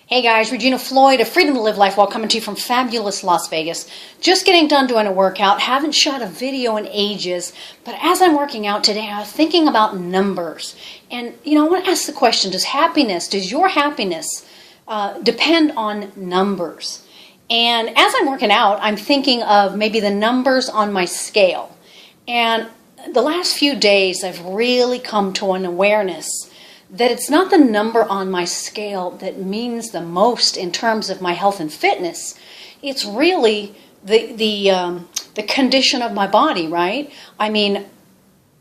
Hey guys, Regina Floyd of Freedom to Live Life While coming to you from fabulous Las Vegas. Just getting done doing a workout. Haven't shot a video in ages, but as I'm working out today, I was thinking about numbers. And, I want to ask the question, does your happiness depend on numbers? And as I'm working out, I'm thinking of maybe the numbers on my scale. And the last few days, I've really come to an awareness that it's not the number on my scale that means the most in terms of my health and fitness. It's really the condition of my body, right? I mean,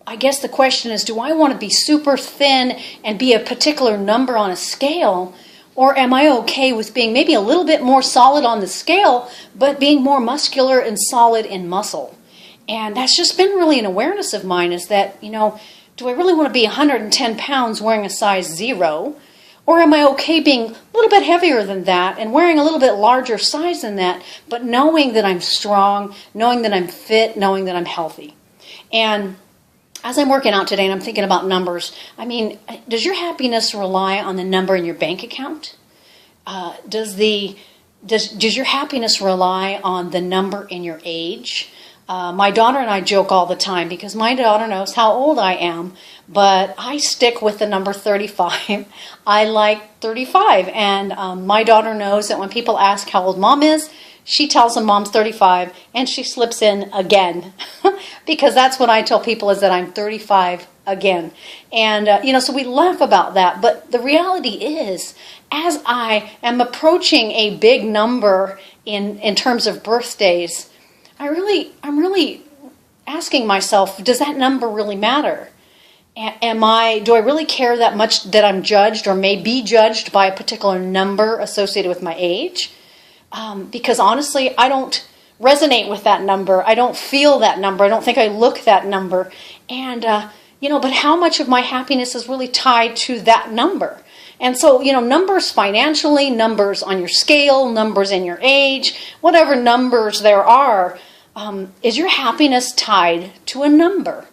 I guess the question is, do I want to be super thin and be a particular number on a scale, or am I okay with being maybe a little bit more solid on the scale, but being more muscular and solid in muscle? And that's just been really an awareness of mine, is that, do I really want to be 110 pounds wearing a size 0? Or am I okay being a little bit heavier than that and wearing a little bit larger size than that, but knowing that I'm strong, knowing that I'm fit, knowing that I'm healthy? And as I'm working out today and I'm thinking about numbers, I mean, does your happiness rely on the number in your bank account? Does your happiness rely on the number in your age? My daughter and I joke all the time because my daughter knows how old I am, but I stick with the number 35. I like 35, and my daughter knows that when people ask how old mom is, she tells them mom's 35, and she slips in again because that's what I tell people, is that I'm 35 again. And, so we laugh about that, but the reality is, as I am approaching a big number in terms of birthdays, I'm really asking myself, does that number really matter? Do I really care that much that I'm judged or may be judged by a particular number associated with my age? Because honestly, I don't resonate with that number. I don't feel that number. I don't think I look that number. And, but how much of my happiness is really tied to that number? And so, numbers financially, numbers on your scale, numbers in your age, whatever numbers there are, is your happiness tied to a number?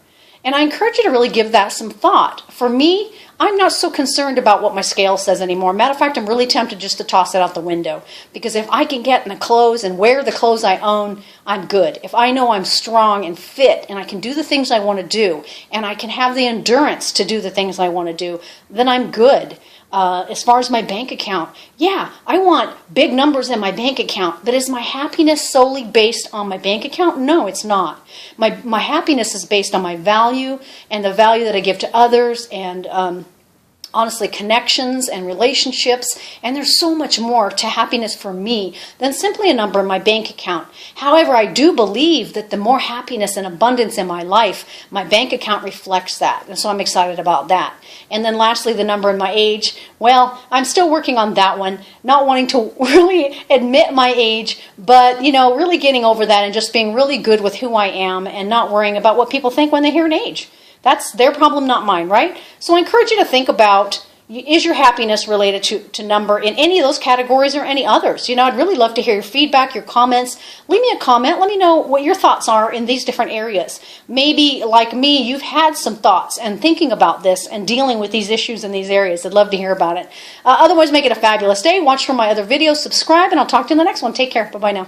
And I encourage you to really give that some thought. For me, I'm not so concerned about what my scale says anymore. Matter of fact, I'm really tempted just to toss it out the window. Because if I can get in the clothes and wear the clothes I own, I'm good. If I know I'm strong and fit and I can do the things I want to do, and I can have the endurance to do the things I want to do, then I'm good. As far as my bank account, yeah, I want big numbers in my bank account, but is my happiness solely based on my bank account? No, it's not. My happiness is based on my value and the value that I give to others, and honestly, connections and relationships, and there's so much more to happiness for me than simply a number in my bank account. However, I do believe that the more happiness and abundance in my life, my bank account reflects that, and so I'm excited about that. And then lastly, the number in my age, well, I'm still working on that one, not wanting to really admit my age, but, really getting over that and just being really good with who I am and not worrying about what people think when they hear an age. That's their problem, not mine, right? So I encourage you to think about, is your happiness related to number in any of those categories or any others? I'd really love to hear your feedback, your comments. Leave me a comment. Let me know what your thoughts are in these different areas. Maybe, like me, you've had some thoughts and thinking about this and dealing with these issues in these areas. I'd love to hear about it. Otherwise, make it a fabulous day. Watch for my other videos. Subscribe, and I'll talk to you in the next one. Take care. Bye-bye now.